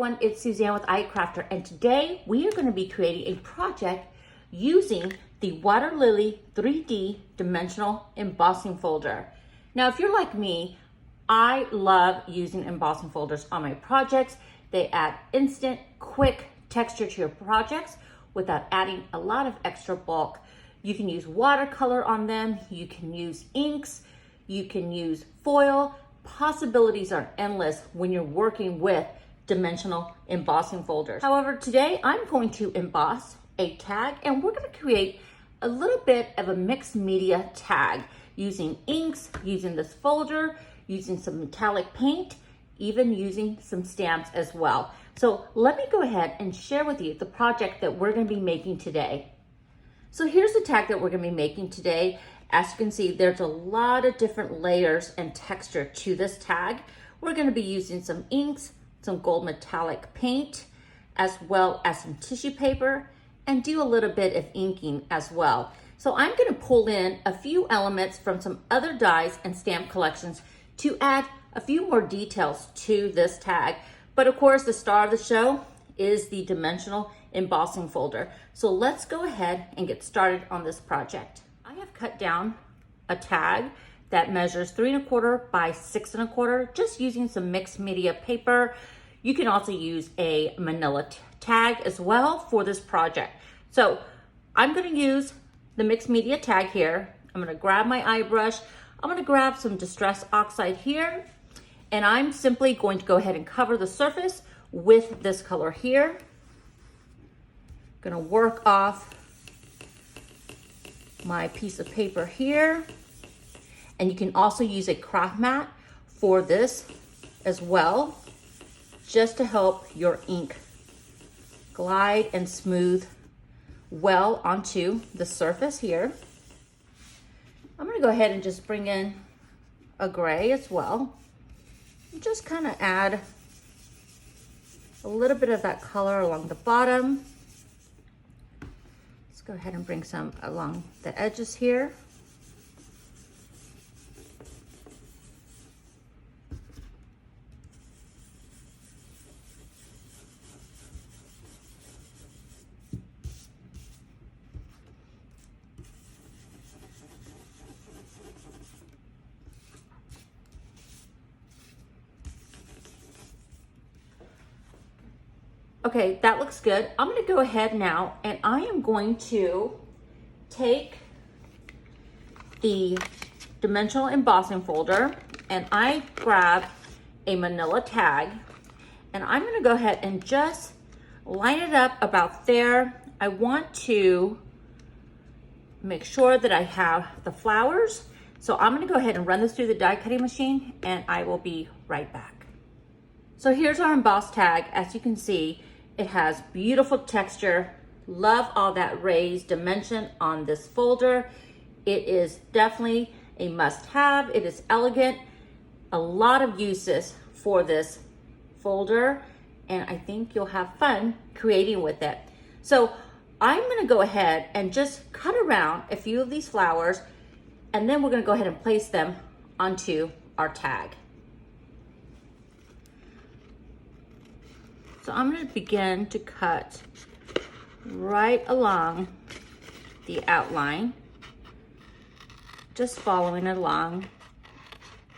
everyone, it's Suzanne with iCrafter, and today we are going to be creating a project using the Water Lily 3D Dimensional Embossing Folder. Now, if you're like me, I love using embossing folders on my projects. They add instant, quick texture to your projects without adding a lot of extra bulk. You can use watercolor on them, you can use inks, you can use foil. Possibilities are endless when you're working with dimensional embossing folders. However, today I'm going to emboss a tag, and we're going to create a little bit of a mixed media tag using inks, using this folder, using some metallic paint, even using some stamps as well. So let me go ahead and share with you the project that we're going to be making today. So here's the tag that we're going to be making today. As you can see, there's a lot of different layers and texture to this tag. We're going to be using some inks, some gold metallic paint, as well as some tissue paper, and do a little bit of inking as well. So I'm going to pull in a few elements from some other dies and stamp collections to add a few more details to this tag. But of course, the star of the show is the Dimensional Embossing Folder. So let's go ahead and get started on this project. I have cut down a tag that measures 3 1/4 by 6 1/4, just using some mixed media paper. You can also use a manila tag as well for this project. So I'm going to use the mixed media tag here. I'm going to grab my eye brush. I'm going to grab some Distress Oxide here, and I'm simply going to go ahead and cover the surface with this color here. Going to work off my piece of paper here, and you can also use a craft mat for this as well, just to help your ink glide and smooth well onto the surface here. I'm going to go ahead and just bring in a gray as well, and just kind of add a little bit of that color along the bottom. Go ahead and bring some along the edges here. Okay, that looks good. I'm going to go ahead now, and I am going to take the Dimensional Embossing Folder, and I grab a manila tag, and I'm going to go ahead and just line it up about there. I want to make sure that I have the flowers. So I'm going to go ahead and run this through the die cutting machine, and I will be right back. So here's our embossed tag. As you can see, it has beautiful texture. Love all that raised dimension on this folder. It is definitely a must-have. It is elegant. A lot of uses for this folder, and I think you'll have fun creating with it. So I'm gonna go ahead and just cut around a few of these flowers, and then we're gonna go ahead and place them onto our tag. So I'm going to begin to cut right along the outline, just following it along.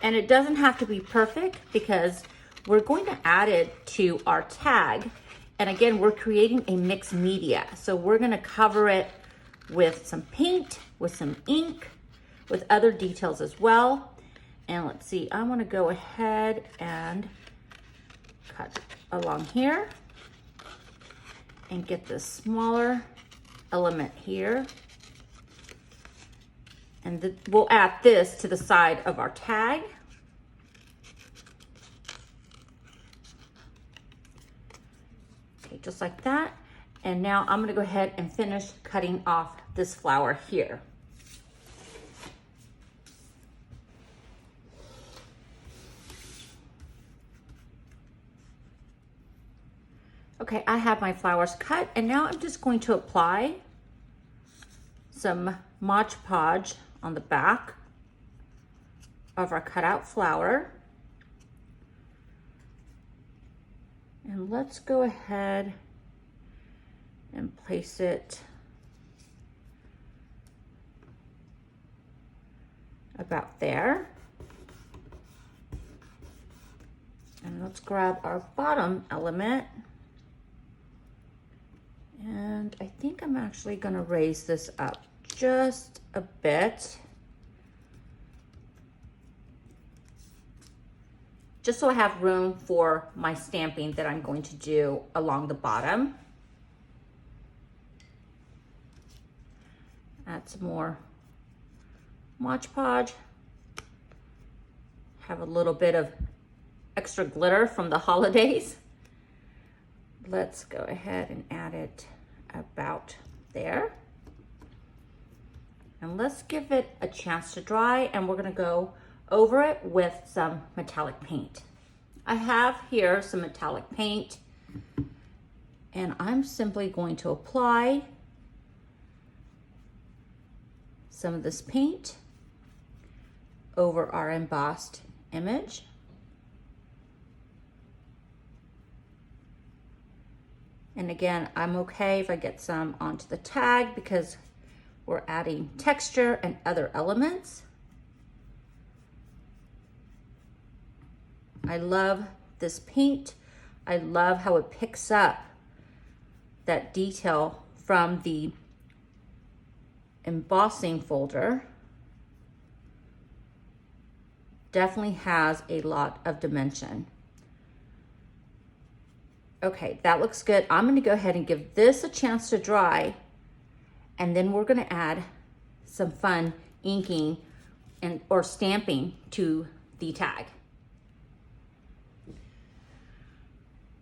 And it doesn't have to be perfect because we're going to add it to our tag. And again, we're creating a mixed media. So we're going to cover it with some paint, with some ink, with other details as well. And let's see, I want to go ahead and cut along here and get this smaller element here, and we'll add this to the side of our tag. Okay, just like that. And now I'm going to go ahead and finish cutting off this flower here. Okay, I have my flowers cut, and now I'm just going to apply some Mod Podge on the back of our cutout flower. And let's go ahead and place it about there. And let's grab our bottom element. And I think I'm actually gonna raise this up just a bit, just so I have room for my stamping that I'm going to do along the bottom. Add some more Mod Podge. Have a little bit of extra glitter from the holidays. Let's go ahead and add it about there. And let's give it a chance to dry, and we're gonna go over it with some metallic paint. I have here some metallic paint, and I'm simply going to apply some of this paint over our embossed image. And again, I'm okay if I get some onto the tag because we're adding texture and other elements. I love this paint. I love how it picks up that detail from the embossing folder. Definitely has a lot of dimension. Okay, that looks good. I'm gonna go ahead and give this a chance to dry, and then we're gonna add some fun inking or stamping to the tag.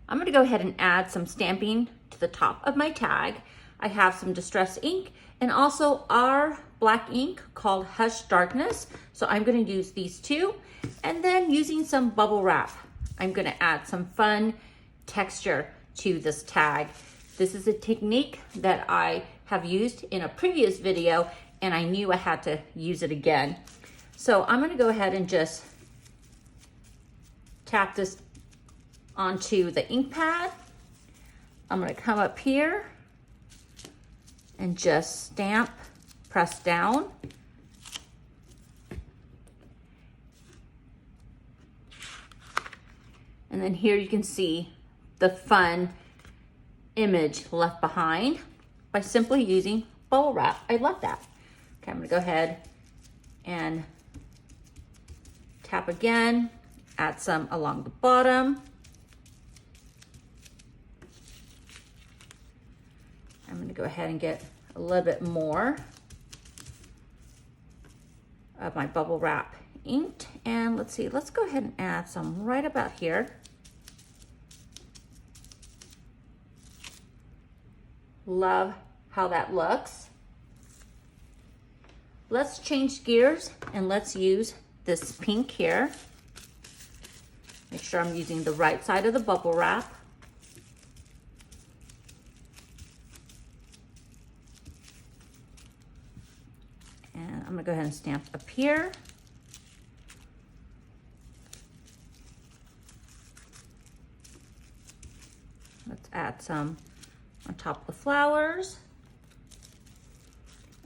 I'm gonna go ahead and add some stamping to the top of my tag. I have some distress ink and also our black ink called Hush Darkness. So I'm gonna use these two, and then using some bubble wrap, I'm gonna add some fun texture to this tag. This is a technique that I have used in a previous video, and I knew I had to use it again. So I'm gonna go ahead and just tap this onto the ink pad. I'm gonna come up here and just stamp, press down. And then here you can see the fun image left behind by simply using bubble wrap. I love that. Okay, I'm gonna go ahead and tap again, add some along the bottom. I'm gonna go ahead and get a little bit more of my bubble wrap inked. And let's see, let's go ahead and add some right about here. Love how that looks. Let's change gears and let's use this pink here. Make sure I'm using the right side of the bubble wrap. And I'm gonna go ahead and stamp up here. Let's add some on top of the flowers.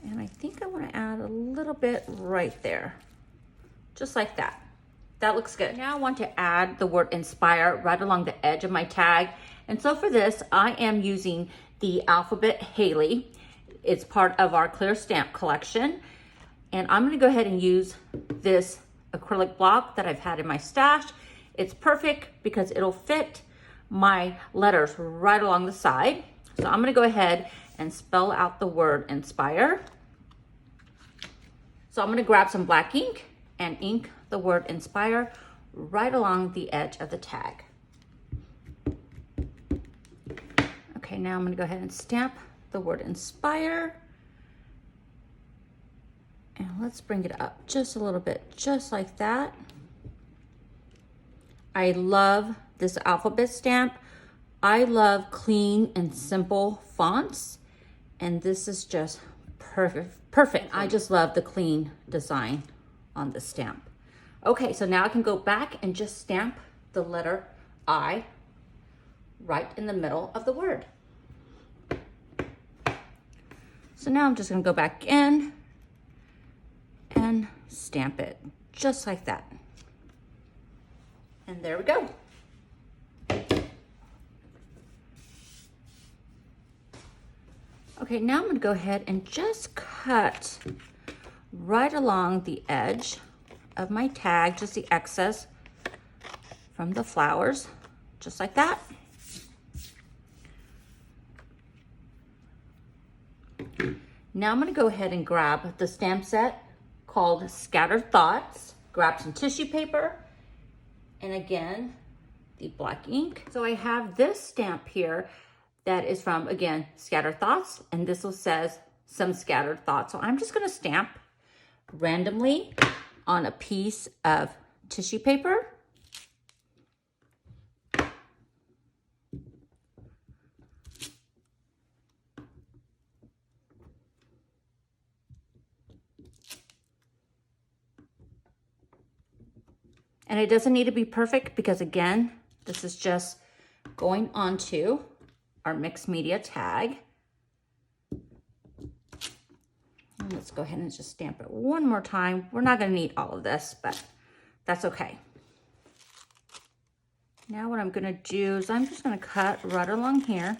And I think I want to add a little bit right there, just like that. That looks good. Now I want to add the word inspire right along the edge of my tag. And so for this, I am using the alphabet Haley. It's part of our clear stamp collection. And I'm gonna go ahead and use this acrylic block that I've had in my stash. It's perfect because it'll fit my letters right along the side. So I'm gonna go ahead and spell out the word inspire. So I'm gonna grab some black ink and ink the word inspire right along the edge of the tag. Okay, now I'm gonna go ahead and stamp the word inspire. And let's bring it up just a little bit, just like that. I love this alphabet stamp. I love clean and simple fonts, and this is just perfect. I just love the clean design on the stamp. Okay, so now I can go back and just stamp the letter I right in the middle of the word. So now I'm just going to go back in and stamp it just like that. And there we go. Okay, now I'm going to go ahead and just cut right along the edge of my tag, just the excess from the flowers, just like that. Now I'm going to go ahead and grab the stamp set called Scattered Thoughts, grab some tissue paper, and again, the black ink. So I have this stamp here that is from, again, Scattered Thoughts, and this one says Some Scattered Thoughts. So I'm just going to stamp randomly on a piece of tissue paper. And it doesn't need to be perfect because, again, this is just going onto our mixed media tag. And let's go ahead and just stamp it one more time. We're not going to need all of this, but that's okay. Now what I'm going to do is I'm just going to cut right along here.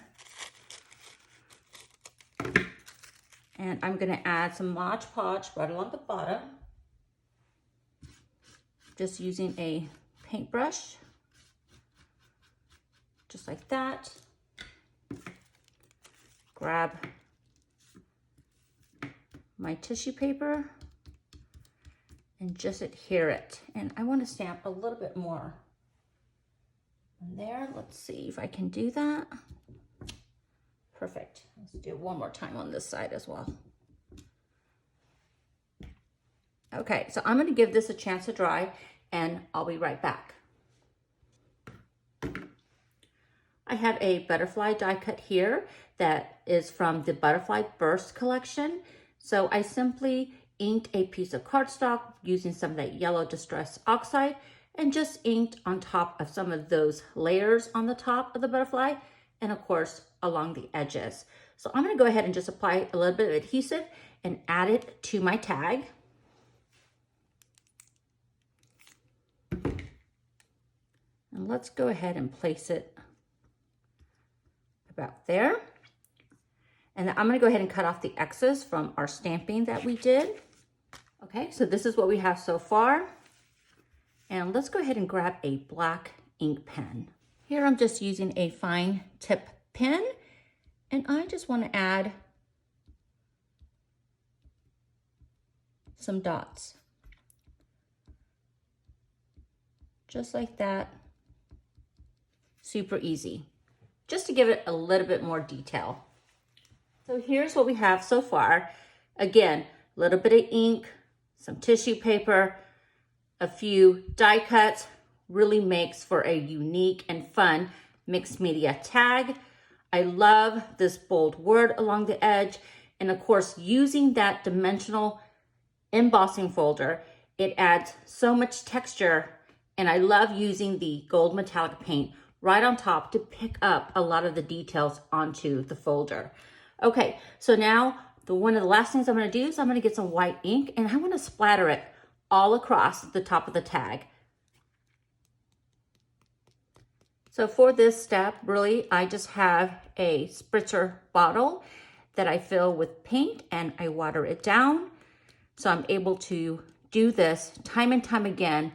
And I'm going to add some Mod Podge right along the bottom. Just using a paintbrush, just like that. Grab my tissue paper and just adhere it. And I want to stamp a little bit more in there. Let's see if I can do that. Perfect. Let's do it one more time on this side as well. Okay, so I'm going to give this a chance to dry and I'll be right back. I have a butterfly die cut here that is from the Butterfly Burst collection. So I simply inked a piece of cardstock using some of that yellow Distress Oxide and just inked on top of some of those layers on the top of the butterfly and of course along the edges. So I'm going to go ahead and just apply a little bit of adhesive and add it to my tag. And let's go ahead and place it about there. And then I'm going to go ahead and cut off the excess from our stamping that we did. Okay, so this is what we have so far. And let's go ahead and grab a black ink pen. Here I'm just using a fine tip pen, and I just want to add some dots. Just like that. Super easy. Just to give it a little bit more detail. So here's what we have so far. Again, a little bit of ink, some tissue paper, a few die cuts. Really makes for a unique and fun mixed media tag. I love this bold word along the edge. And of course, using that dimensional embossing folder, it adds so much texture. And I love using the gold metallic paint right on top to pick up a lot of the details onto the folder. Okay, so now one of the last things I'm going to do is I'm going to get some white ink and I want to splatter it all across the top of the tag. So for this step, really, I just have a spritzer bottle that I fill with paint and I water it down. So I'm able to do this time and time again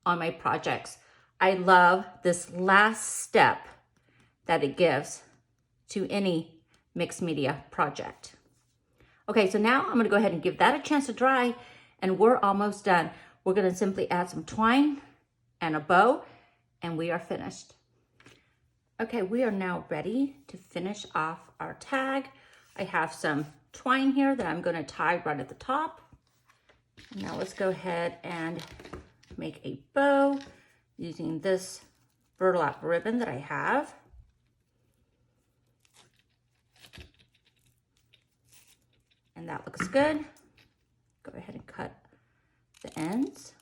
on my projects. I love this last step that it gives to any mixed media project. Okay, so now I'm gonna go ahead and give that a chance to dry and we're almost done. We're gonna simply add some twine and a bow and we are finished. Okay, we are now ready to finish off our tag. I have some twine here that I'm gonna tie right at the top. Now let's go ahead and make a bow using this burlap ribbon that I have. And that looks good. Go ahead and cut the ends.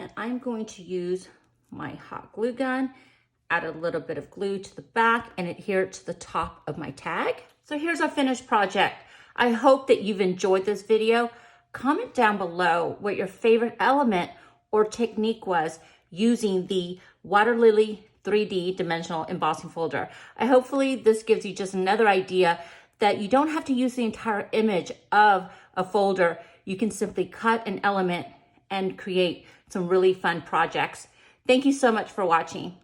And I'm going to use my hot glue gun, add a little bit of glue to the back and adhere it to the top of my tag. So here's our finished project. I hope that you've enjoyed this video. Comment down below what your favorite element or technique was using the Water Lily 3D Dimensional Embossing Folder. Hopefully this gives you just another idea that you don't have to use the entire image of a folder. You can simply cut an element and create some really fun projects. Thank you so much for watching.